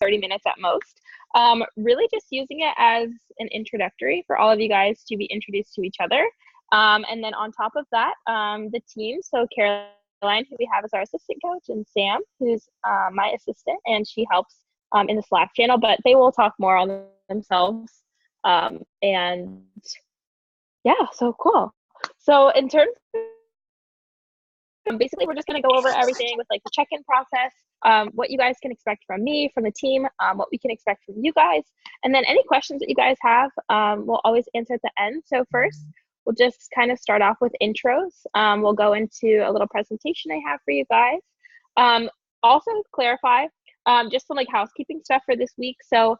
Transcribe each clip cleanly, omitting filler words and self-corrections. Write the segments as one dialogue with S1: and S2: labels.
S1: 30 minutes at most. Really just using it as an introductory for all of you guys to be introduced to each other. And then on top of that, the team, so Caroline, who we have as our assistant coach, and Sam, who's my assistant, and she helps in the Slack channel, but they will talk more on themselves. And yeah, so cool. So in terms of, basically, we're just going to go over everything with like the check-in process, what you guys can expect from me, from the team, what we can expect from you guys, and then any questions that you guys have, we'll always answer at the end. So first, we'll just kind of start off with intros. We'll go into a little presentation I have for you guys. Also clarify just some like housekeeping stuff for this week. So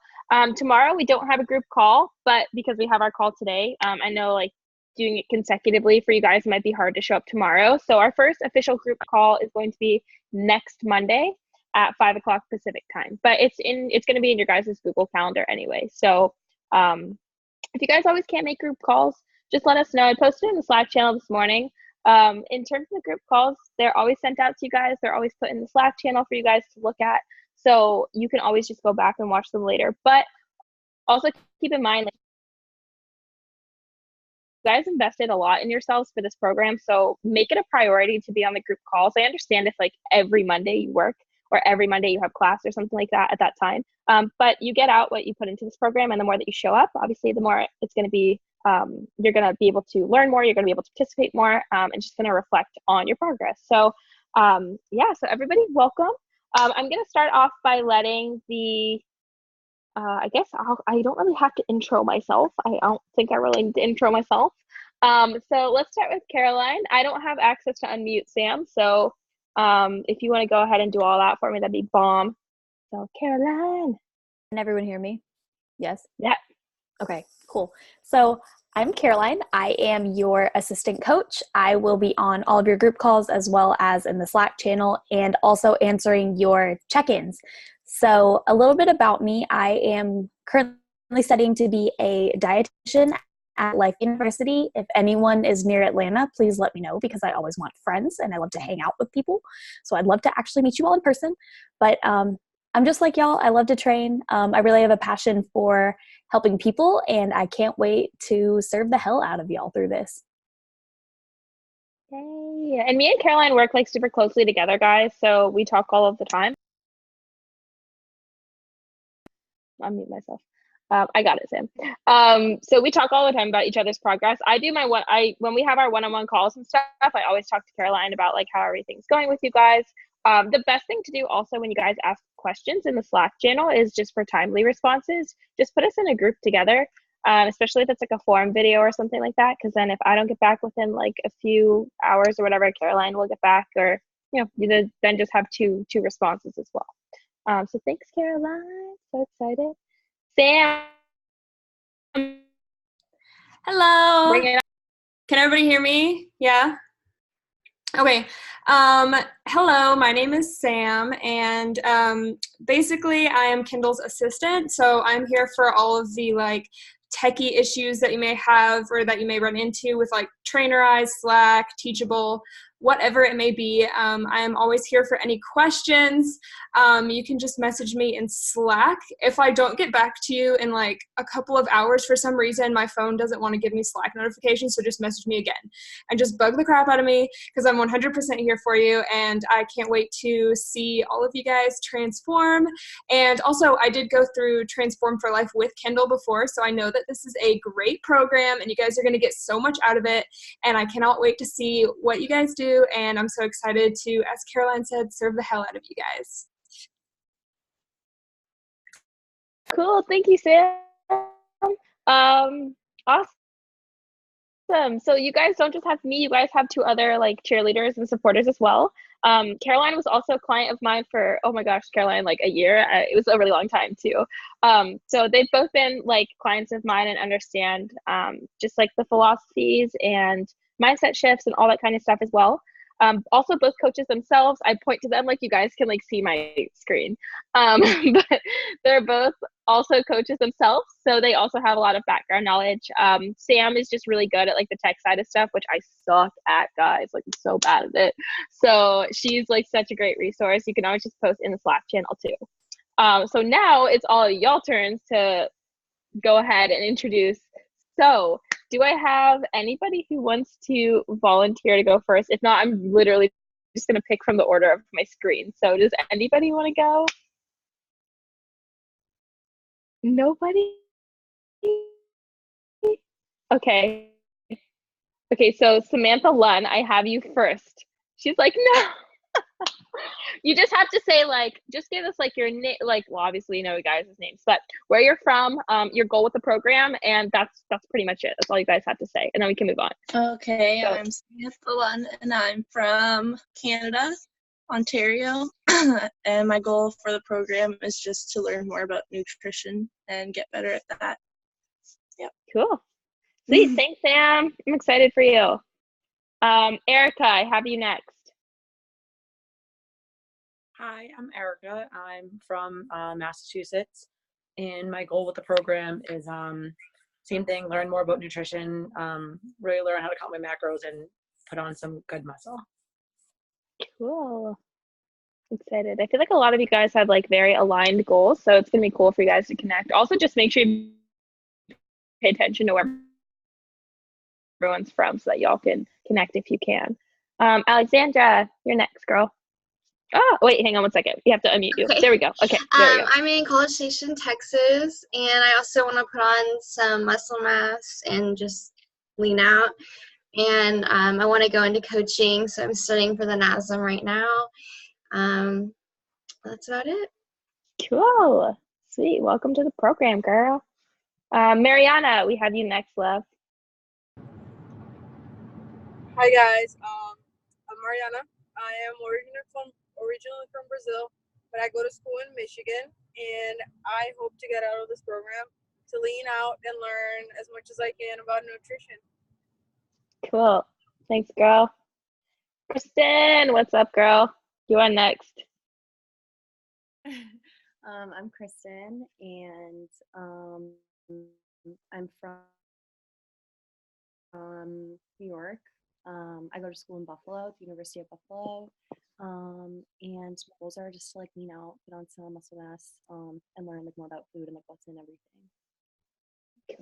S1: tomorrow we don't have a group call, but because we have our call today, I know like doing it consecutively for you guys might be hard to show up tomorrow. So our first official group call is going to be next Monday at 5 o'clock Pacific time, but it's going to be in your guys' Google Calendar anyway. So if you guys always can't make group calls, just let us know. I posted in the Slack channel this morning. In terms of the group calls, they're always sent out to you guys. They're always put in the Slack channel for you guys to look at. So you can always just go back and watch them later. But also keep in mind, like, you guys invested a lot in yourselves for this program. So make it a priority to be on the group calls. I understand if like every Monday you work or every Monday you have class or something like that at that time. But you get out what you put into this program, and the more that you show up, obviously, the more it's going to be, you're going to be able to learn more, you're going to be able to participate more, and just going to reflect on your progress. So yeah, so everybody welcome. I'm going to start off by letting the, I guess I don't really have to intro myself. I don't think I really need to intro myself. So let's start with Caroline. I don't have access to unmute Sam, so if you want to go ahead and do all that for me, that'd be bomb. So Caroline.
S2: Can everyone hear me? Yes?
S1: Yeah.
S2: Okay, cool. So I'm Caroline. I am your assistant coach. I will be on all of your group calls as well as in the Slack channel, and also answering your check-ins. So a little bit about me. I am currently studying to be a dietitian at Life University. If anyone is near Atlanta, please let me know, because I always want friends and I love to hang out with people. So I'd love to actually meet you all in person. But I'm just like y'all. I love to train. I really have a passion for helping people, and I can't wait to serve the hell out of y'all through this.
S1: Yay. And me and Caroline work like super closely together, guys. So we talk all of the time. Unmute myself. I got it, Sam. So we talk all the time about each other's progress. I do when we have our one-on-one calls and stuff, I always talk to Caroline about like how everything's going with you guys. The best thing to do also when you guys ask questions in the Slack channel is just for timely responses. Just put us in a group together, especially if it's like a forum video or something like that. Because then if I don't get back within like a few hours or whatever, Caroline will get back, or you then just have two responses as well. So thanks, Caroline. So excited. Sam.
S3: Hello.
S1: Bring it up.
S3: Can everybody hear me? Yeah. Okay. Hello, my name is Sam, and basically I am Kendall's assistant. So I'm here for all of the like techie issues that you may have or that you may run into with like Trainerize, Slack, Teachable, whatever it may be. I am always here for any questions. You can just message me in Slack. If I don't get back to you in like a couple of hours for some reason, my phone doesn't want to give me Slack notifications, so just message me again and just bug the crap out of me, because I'm 100% here for you, and I can't wait to see all of you guys transform. And also, I did go through Transform for Life with Kendall before, so I know that this is a great program and you guys are going to get so much out of it, and I cannot wait to see what you guys do. And I'm so excited to, as Caroline said, serve the hell out of you guys.
S1: Cool. Thank you, Sam. Awesome. So you guys don't just have me, you guys have two other like cheerleaders and supporters as well. Caroline was also a client of mine for, oh my gosh, Caroline, like a year. It was a really long time too. So they've both been like clients of mine and understand just like the philosophies and mindset shifts and all that kind of stuff as well. Also both coaches themselves. I point to them like you guys can like see my screen. But they're both also coaches themselves, so they also have a lot of background knowledge. Sam is just really good at like the tech side of stuff, which I suck at, guys. Like, I'm so bad at it. So she's like such a great resource. You can always just post in the Slack channel too. So now it's all y'all turns to go ahead and introduce. So, do I have anybody who wants to volunteer to go first? If not, I'm literally just going to pick from the order of my screen. So, does anybody want to go? Nobody? Okay. Okay, so Samantha Lunn, I have you first. She's like, no. You just have to say, like, just give us like your name, like, well, obviously you know you guys' names, but where you're from, your goal with the program, and that's pretty much it. That's all you guys have to say, and then we can move on.
S4: Okay,
S1: So,
S4: I'm Samantha Lunn, and I'm from Canada, Ontario, and my goal for the program is just to learn more about nutrition and get better at that. Yep.
S1: cool. Sweet. Thanks, Sam. I'm excited for you. Erica, I have you next.
S5: Hi, I'm Erica. I'm from Massachusetts, and my goal with the program is same thing, learn more about nutrition, really learn how to count my macros and put on some good muscle.
S1: Cool. Excited. I feel like a lot of you guys have like very aligned goals, so it's gonna be cool for you guys to connect. Also, just make sure you pay attention to where everyone's from so that y'all can connect if you can. Alexandra, you're next, girl. Oh, wait, hang on one second. You have to unmute you.
S6: Okay.
S1: There we go. Okay, there we go.
S6: I'm in College Station, Texas, and I also want to put on some muscle mass and just lean out. And I want to go into coaching, so I'm studying for the NASM right now. That's about it.
S1: Cool. Sweet. Welcome to the program, girl. Mariana, we have you next, love.
S7: Hi guys, I'm Mariana. I am originally from Brazil, but I go to school in Michigan, and I hope to get out of this program to lean out and learn as much as I can about nutrition.
S1: Cool. Thanks, girl. Kristen, what's up, girl? You are next.
S8: I'm Kristen, and I'm from New York. I go to school in Buffalo, at the University of Buffalo, and my goals are just to like lean out, put on some muscle mass, and learn like more about food and like what's in everything.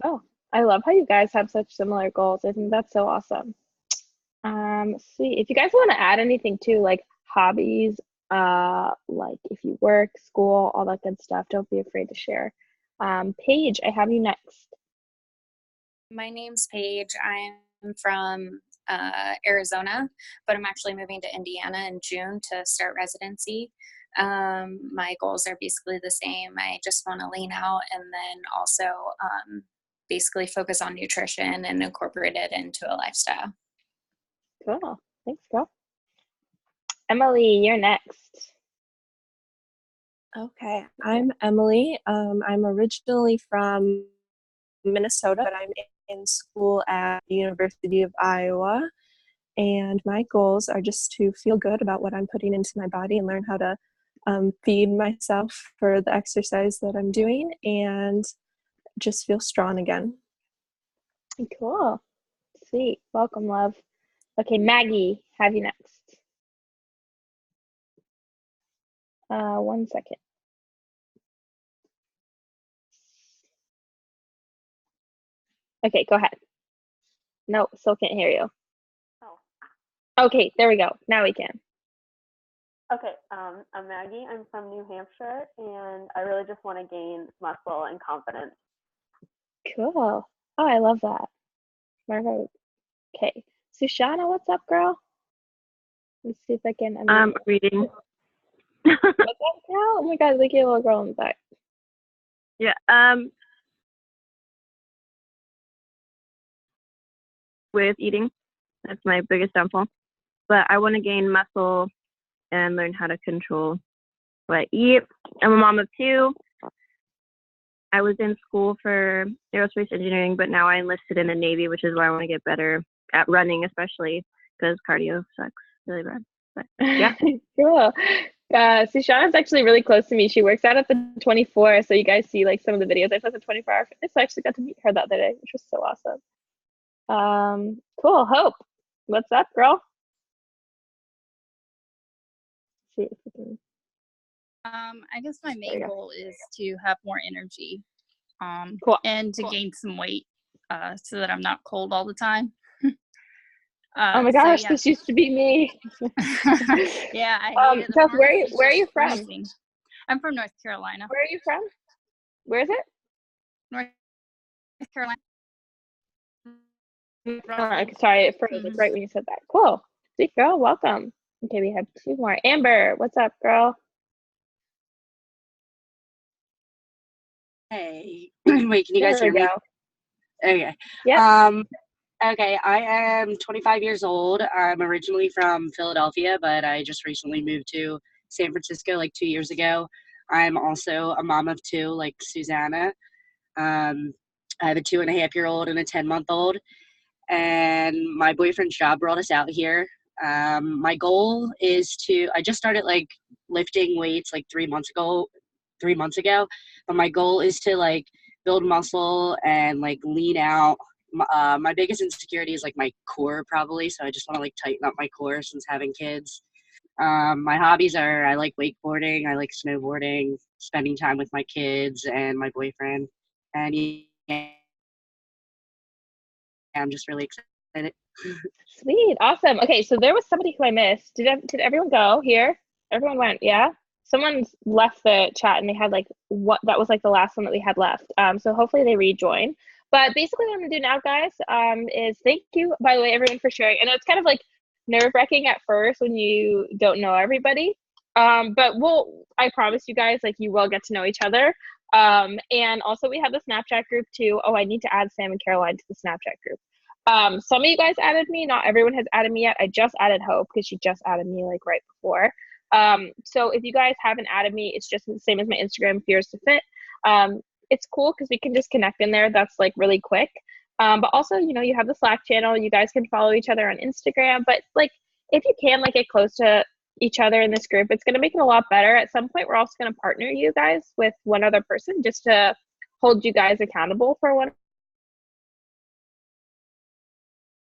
S1: Cool. I love how you guys have such similar goals. I think that's so awesome. Sweet. If you guys want to add anything too, like hobbies, like if you work, school, all that good stuff, don't be afraid to share. Paige, I have you next.
S9: My name's Paige. I'm from Arizona, but I'm actually moving to Indiana in June to start residency. My goals are basically the same. I just want to lean out and then also basically focus on nutrition and incorporate it into a lifestyle.
S1: Cool. Thanks, girl. Emily, you're next.
S10: Okay, I'm Emily. I'm originally from Minnesota, but I'm in school at the University of Iowa. And my goals are just to feel good about what I'm putting into my body and learn how to feed myself for the exercise that I'm doing and just feel strong again.
S1: Cool. Sweet. Welcome, love. Okay, Maggie, have you next. 1 second. Okay, go ahead. No, still can't hear you.
S11: Oh.
S1: Okay, there we go. Now we can.
S11: Okay, I'm Maggie. I'm from New Hampshire, and I really just want to gain muscle and confidence.
S1: Cool. Oh, I love that. Margo. Okay. Sushana, what's up, girl? Let's see if I can.
S12: Reading.
S1: What's up, girl? Oh my God, look at a little girl in the back.
S12: Yeah. With eating, that's my biggest downfall. But I want to gain muscle and learn how to control what I eat. I'm a mom of 2. I was in school for aerospace engineering, but now I enlisted in the Navy, which is why I want to get better at running, especially because cardio sucks really bad. But yeah.
S1: Cool. Sushana's actually really close to me. She works out at the 24, so you guys see like some of the videos I put the 24-hour fitness. I actually got to meet her the other day, which was so awesome. Cool. Hope, what's up, girl? See if we can.
S13: I guess my
S1: There you
S13: main
S1: go.
S13: goal is to have more energy,
S1: Cool.
S13: and to gain some weight, so that I'm not cold all the time.
S1: Oh my
S13: So
S1: gosh,
S13: yeah,
S1: this used to be me.
S13: yeah, I hate it. The
S1: Kels,
S13: furnace is
S1: where are
S13: just
S1: you from?
S13: freezing. I'm from North Carolina.
S1: Where are you from? Where is it?
S13: North Carolina.
S1: Sorry, it froze like right when you said that. Cool. Sweet girl, welcome. Okay, we have 2 more. Amber, what's up, girl?
S14: Hey, wait, can you guys
S1: There we
S14: hear me?
S1: go.
S14: Okay.
S1: Yep.
S14: Okay, I am 25 years old. I'm originally from Philadelphia, but I just recently moved to San Francisco like 2 years ago. I'm also a mom of 2, like Susanna. I have a 2.5-year-old and a 10-month-old, and my boyfriend's job brought us out here. My goal is I just started like lifting weights like 3 months ago, but my goal is to like build muscle and like lean out. My biggest insecurity is like my core probably, so I just want to like tighten up my core since having kids. My hobbies are I like wakeboarding, I like snowboarding, spending time with my kids and my boyfriend, and yeah, I'm just really excited.
S1: Sweet. Awesome. Okay, so there was somebody who I missed. Did everyone go here? Everyone went, yeah? Someone's left the chat and they had like that was like the last one that we had left. So hopefully they rejoin. But basically what I'm gonna do now, guys, is thank you, by the way, everyone for sharing. I know it's kind of like nerve-wracking at first when you don't know everybody. But I promise you guys, like you will get to know each other. And also we have the Snapchat group too. Oh, I need to add Sam and Caroline to the Snapchat group. Some of you guys added me. Not everyone has added me yet. I just added Hope because she just added me like right before. So if you guys haven't added me, it's just the same as my Instagram, Fears to Fit. It's cool because we can just connect in there. That's like really quick. But also, you have the Slack channel. You guys can follow each other on Instagram. But like, if you can like get close to each other in this group, it's going to make it a lot better. At some point, we're also going to partner you guys with one other person just to hold you guys accountable for one.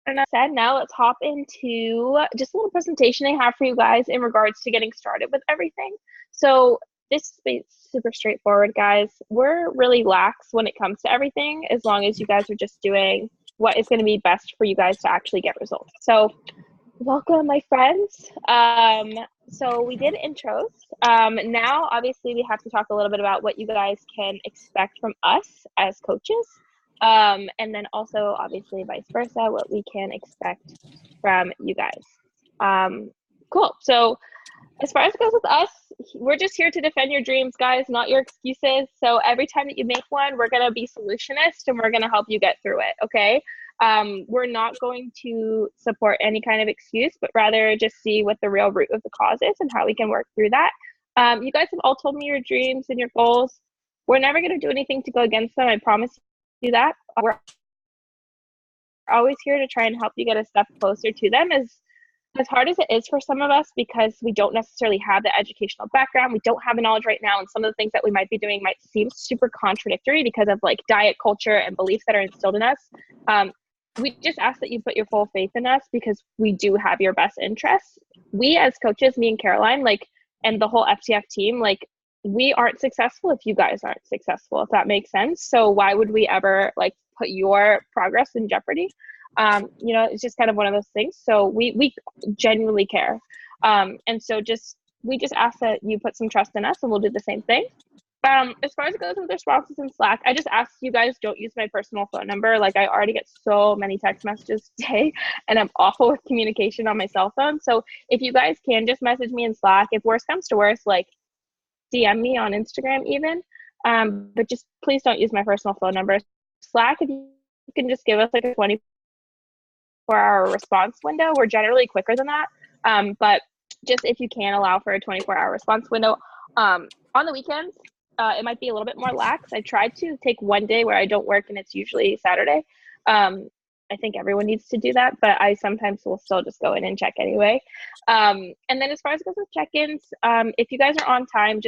S1: And that said, now let's hop into just a little presentation I have for you guys in regards to getting started with everything. So this is super straightforward, guys. We're really lax when it comes to everything, as long as you guys are just doing what is going to be best for you guys to actually get results. So welcome, my friends. So we did intros. Now, obviously, we have to talk a little bit about what you guys can expect from us as coaches. And then also, obviously, vice versa, what we can expect from you guys. Cool. So as far as it goes with us, we're just here to defend your dreams, guys, not your excuses. So every time that you make one, we're going to be solutionist and we're going to help you get through it. Okay. We're not going to support any kind of excuse, but rather just see what the real root of the cause is and how we can work through that. You guys have all told me your dreams and your goals. We're never going to do anything to go against them. I promise you that. We're always here to try and help you get a step closer to them. As hard as it is for some of us, because we don't necessarily have the educational background, we don't have the knowledge right now, and some of the things that we might be doing might seem super contradictory because of like diet culture and beliefs that are instilled in us. We just ask that you put your full faith in us because we do have your best interests. We as coaches, me and Caroline, like, and the whole FTF team, like, we aren't successful if you guys aren't successful, if that makes sense. So why would we ever like put your progress in jeopardy? It's just kind of one of those things. So we genuinely care. And so we just ask that you put some trust in us and we'll do the same thing. As far as it goes with responses in Slack, I just ask you guys don't use my personal phone number. Like I already get so many text messages today and I'm awful with communication on my cell phone. So if you guys can just message me in Slack, if worse comes to worse, like DM me on Instagram even. But just please don't use my personal phone number. Slack, if you can just give us like a 24-hour response window. We're generally quicker than that. But just if you can allow for a 24-hour response window. On the weekends, it might be a little bit more lax. I tried to take one day where I don't work and it's usually Saturday. I think everyone needs to do that, but I sometimes will still just go in and check anyway. And then as far as it goes with check-ins, if you guys are on time,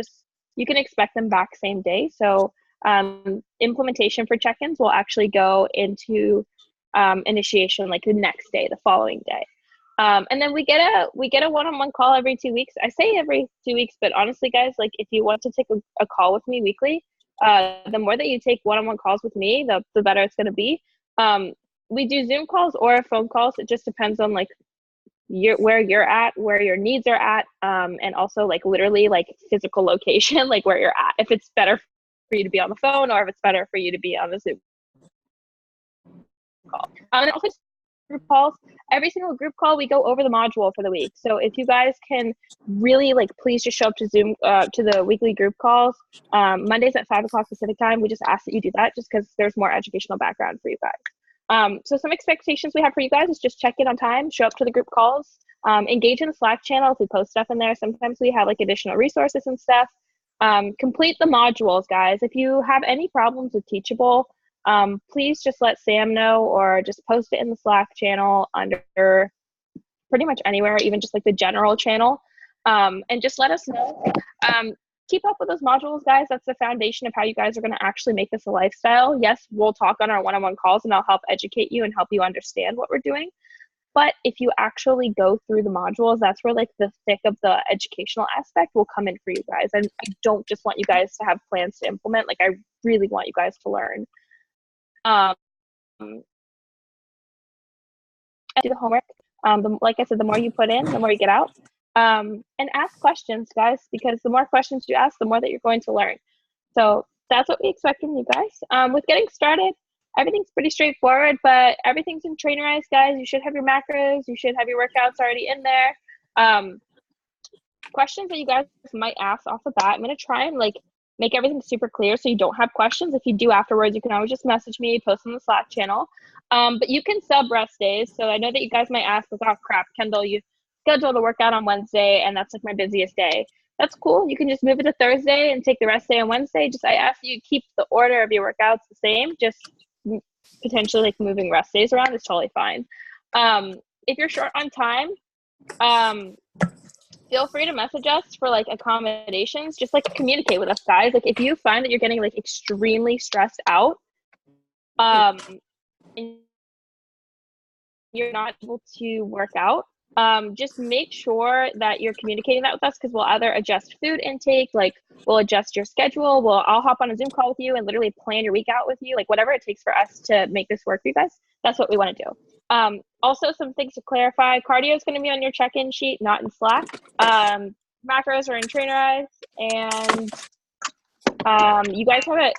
S1: you can expect them back same day. So implementation for check-ins will actually go into initiation like the next day, the following day. And then we get a one-on-one call every 2 weeks. I say every 2 weeks, but honestly, guys, like if you want to take a call with me weekly, the more that you take one-on-one calls with me, the better it's going to be. We do Zoom calls or phone calls. It just depends on like where you're at, where your needs are at, and also like literally like physical location, like where you're at. If it's better for you to be on the phone or if it's better for you to be on the Zoom call. And also group calls. Every single group call, we go over the module for the week. So if you guys can really like, please just show up to Zoom, to the weekly group calls. Mondays at 5 o'clock Pacific time. We just ask that you do that just because there's more educational background for you guys. So some expectations we have for you guys is just check in on time, show up to the group calls, engage in the Slack channel if we post stuff in there. Sometimes we have like additional resources and stuff. Complete the modules, guys. If you have any problems with Teachable, please just let Sam know or just post it in the Slack channel under pretty much anywhere, even just like the general channel, and just let us know. Keep up with those modules, guys. That's the foundation of how you guys are going to actually make this a lifestyle. Yes, we'll talk on our one-on-one calls and I'll help educate you and help you understand what we're doing. But if you actually go through the modules, that's where like the thick of the educational aspect will come in for you guys. And I don't just want you guys to have plans to implement. Like I really want you guys to learn. Do the homework. Like I said, the more you put in, the more you get out. And ask questions, guys, because the more questions you ask, the more that you're going to learn. So that's what we expect from you guys. With getting started, everything's pretty straightforward, but everything's in Trainerized, guys. You should have your macros. You should have your workouts already in there. Questions that you guys might ask off the bat, I'm going to try and like make everything super clear so you don't have questions. If you do afterwards, you can always just message me, post on the Slack channel. But you can sub rest days. So I know that you guys might ask, like, oh crap, Kendall, you scheduled a workout on Wednesday and that's like my busiest day. That's cool. You can just move it to Thursday and take the rest day on Wednesday. Just I ask you keep the order of your workouts the same. Just potentially like moving rest days around is totally fine. If you're short on time, feel free to message us for like accommodations. Just like communicate with us, guys. Like if you find that you're getting like extremely stressed out, and you're not able to work out, just make sure that you're communicating that with us, because we'll either adjust food intake, like we'll adjust your schedule, I'll hop on a Zoom call with you and literally plan your week out with you, like whatever it takes for us to make this work for you guys. That's what we want to do. Also, some things to clarify: cardio is going to be on your check-in sheet, not in Slack. Macros are in Trainerized, and you guys have it.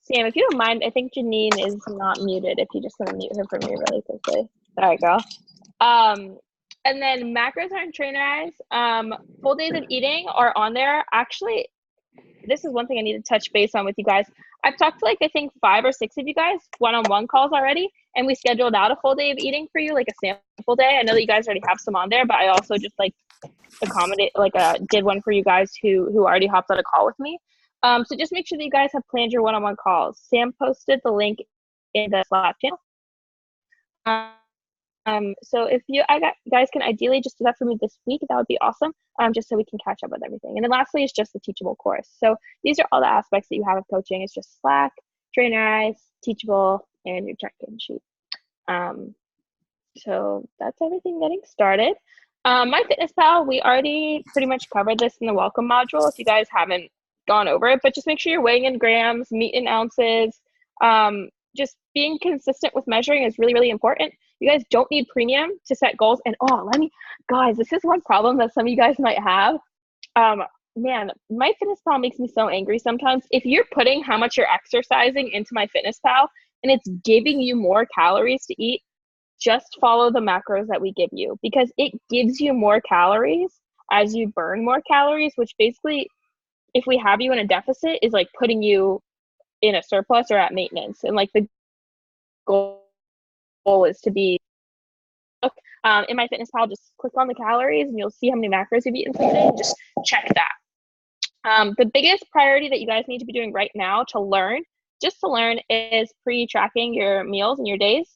S1: Sam, if you don't mind, I think Janine is not muted. If you just want to mute her for me really quickly. There you go. And then macros are in Trainerized. Full days of eating are on there. Actually, this is one thing I need to touch base on with you guys. I've talked to like, I think 5 or 6 of you guys one-on-one calls already, and we scheduled out a full day of eating for you, like a sample day. I know that you guys already have some on there, but I also just like accommodate, like did one for you guys who already hopped on a call with me. So just make sure that you guys have planned your one-on-one calls. Sam posted the link in the Slack channel. So if guys can ideally just do that for me this week, that would be awesome. Just so we can catch up with everything. And then lastly is just the Teachable course. So these are all the aspects that you have of coaching. It's just Slack, Trainerized, Teachable, and your check-in sheet. So that's everything getting started. MyFitnessPal, we already pretty much covered this in the welcome module if you guys haven't gone over it, but just make sure you're weighing in grams, meat in ounces. Just being consistent with measuring is really, really important. You guys don't need premium to set goals. And guys, this is one problem that some of you guys might have. Man, MyFitnessPal makes me so angry sometimes. If you're putting how much you're exercising into MyFitnessPal and it's giving you more calories to eat, just follow the macros that we give you, because it gives you more calories as you burn more calories, which basically, if we have you in a deficit, is like putting you in a surplus or at maintenance. And like the goal is to be, in MyFitnessPal, just click on the calories and you'll see how many macros you've eaten for the day and just check that. The biggest priority that you guys need to be doing right now to learn is pre-tracking your meals and your days.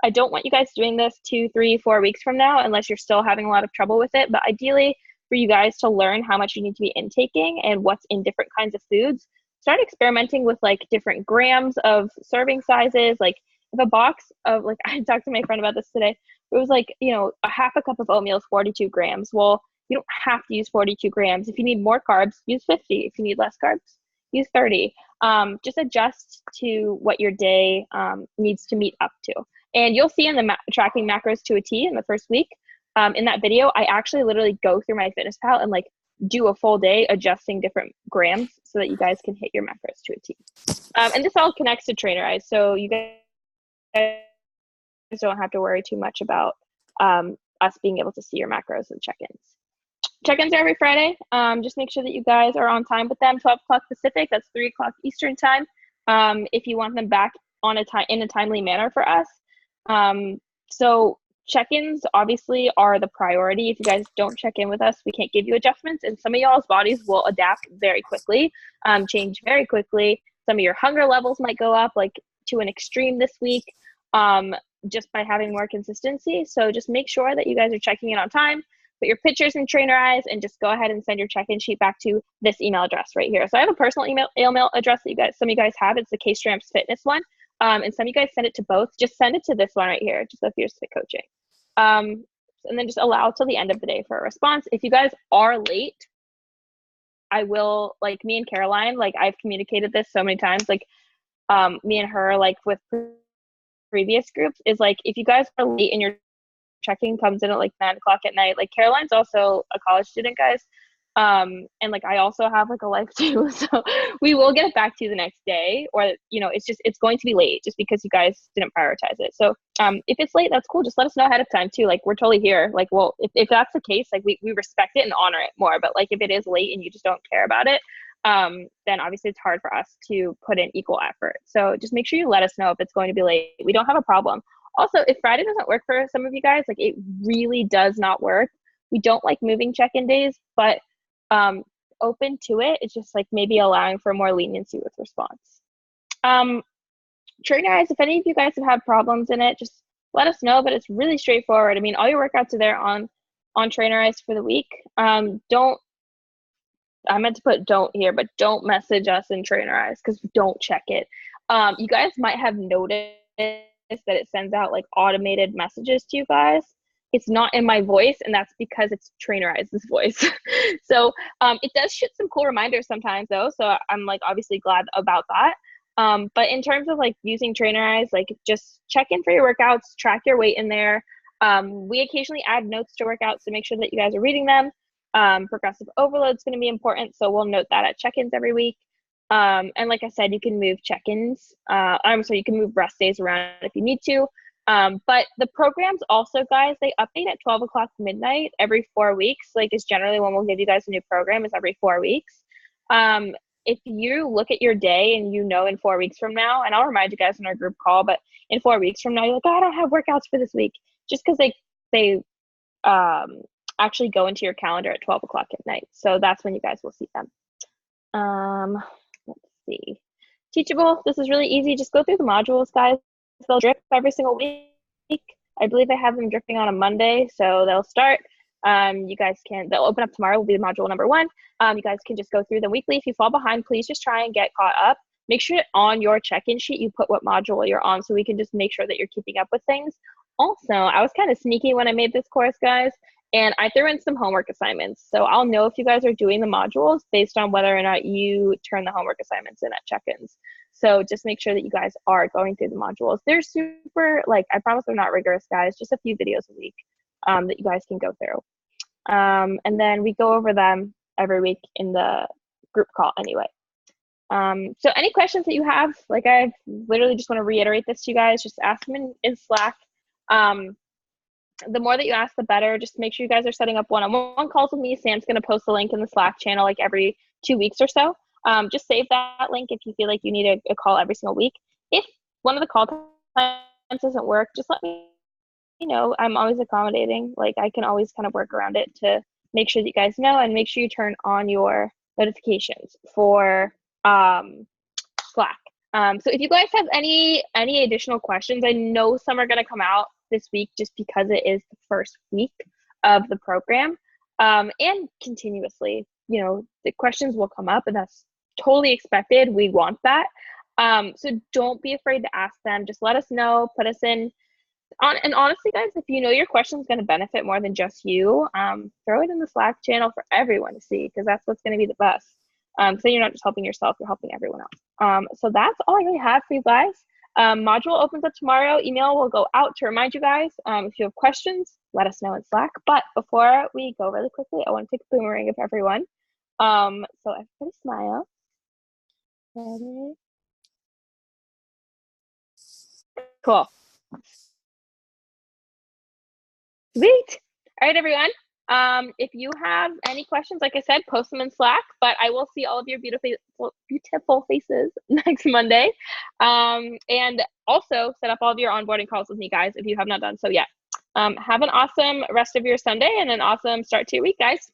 S1: I don't want you guys doing this 2, 3, 4 weeks from now unless you're still having a lot of trouble with it. But ideally, for you guys to learn how much you need to be intaking and what's in different kinds of foods, start experimenting with like different grams of serving sizes. Like if a box of, like, I talked to my friend about this today, it was like, you know, a half a cup of oatmeal is 42 grams. Well, you don't have to use 42 grams. If you need more carbs, use 50. If you need less carbs, use 30. Just adjust to what your day needs to meet up to. And you'll see in the tracking macros to a T in the first week. In that video, I actually literally go through my fitness pal and like do a full day adjusting different grams so that you guys can hit your macros to a T. And this all connects to Trainerize, so you guys don't have to worry too much about us being able to see your macros and check-ins. Check-ins are every Friday. Just make sure that you guys are on time with them. 12 o'clock Pacific, that's 3 o'clock Eastern time. If you want them back on in a timely manner for us. So check-ins obviously are the priority. If you guys don't check in with us, we can't give you adjustments, and some of y'all's bodies will adapt very quickly, change very quickly. Some of your hunger levels might go up like to an extreme this week, just by having more consistency. So just make sure that you guys are checking in on time. Put your pictures in Trainerize and just go ahead and send your check-in sheet back to this email address right here. So I have a personal email address that some of you guys have. It's the K-Stramps Fitness one. And some of you guys send it to both. Just send it to this one right here, just Fierce Fit Coaching. And then just allow till the end of the day for a response. If you guys are late, I will, like me and Caroline, like I've communicated this so many times, like me and her, like with previous groups, is like if you guys are late and your check-in comes in at like 9 o'clock at night, like Caroline's also a college student, guys, and like I also have like a life too, so we will get it back to you the next day, or you know, it's going to be late just because you guys didn't prioritize it. So if it's late, that's cool, just let us know ahead of time too, like we're totally here. Like, well, if that's the case, like we respect it and honor it more. But like if it is late and you just don't care about it, then obviously it's hard for us to put in equal effort. So just make sure you let us know if it's going to be late. We don't have a problem. Also, if Friday doesn't work for some of you guys, like it really does not work. We don't like moving check-in days, but open to it. It's just like maybe allowing for more leniency with response. Trainerize, if any of you guys have had problems in it, just let us know, but it's really straightforward. I mean, all your workouts are there on Trainerize for the week. I meant to put don't here, but don't message us in Trainerize because we don't check it. You guys might have noticed that it sends out like automated messages to you guys. It's not in my voice, and that's because it's Trainerize's voice. So it does shoot some cool reminders sometimes though, so I'm like obviously glad about that. But in terms of like using Trainerize, like just check in for your workouts, track your weight in there. We occasionally add notes to workouts to make sure that you guys are reading them. Progressive overload is going to be important, so we'll note that at check-ins every week. And like I said, you can move check-ins. You can move rest days around if you need to. But the programs also, guys, they update at 12 o'clock midnight every 4 weeks. Like is generally when we'll give you guys a new program, is every 4 weeks. If you look at your day and you know in 4 weeks from now, and I'll remind you guys in our group call, but in 4 weeks from now, you're like, oh, I don't have workouts for this week, just because they actually go into your calendar at 12 o'clock at night. So that's when you guys will see them. Let's see. Teachable, this is really easy. Just go through the modules, guys. They'll drip every single week. I believe I have them dripping on a Monday, so they'll start. They'll open up tomorrow, will be module number 1. You guys can just go through them weekly. If you fall behind, please just try and get caught up. Make sure on your check-in sheet you put what module you're on so we can just make sure that you're keeping up with things. Also, I was kind of sneaky when I made this course, guys, and I threw in some homework assignments. So I'll know if you guys are doing the modules based on whether or not you turn the homework assignments in at check-ins. So just make sure that you guys are going through the modules. They're super, like, I promise they're not rigorous, guys, just a few videos a week that you guys can go through. And then we go over them every week in the group call anyway. So any questions that you have, like I literally just want to reiterate this to you guys, just ask them in Slack. The more that you ask, the better. Just make sure you guys are setting up one-on-one calls with me. Sam's going to post the link in the Slack channel like every 2 weeks or so. Just save that link if you feel like you need a call every single week. If one of the call times doesn't work, just let me know. I'm always accommodating. Like I can always kind of work around it to make sure that you guys know, and make sure you turn on your notifications for Slack. So if you guys have any additional questions, I know some are going to come out this week just because it is the first week of the program, and continuously, you know, the questions will come up, and that's totally expected. We want that. So don't be afraid to ask them. Just let us know, put us in And honestly, guys, if you know your question is going to benefit more than just you, throw it in the Slack channel for everyone to see, because that's what's going to be the best. So you're not just helping yourself, you're helping everyone else. So that's all I really have for you guys. Module opens up tomorrow. Email will go out to remind you guys. If you have questions, let us know in Slack. But before we go really quickly, I want to take a boomerang of everyone. So everybody smile. Ready? Cool. Sweet. All right, everyone. If you have any questions, like I said, post them in Slack, but I will see all of your beautiful faces next Monday. And also set up all of your onboarding calls with me, guys, if you have not done so yet. Have an awesome rest of your Sunday and an awesome start to your week, guys.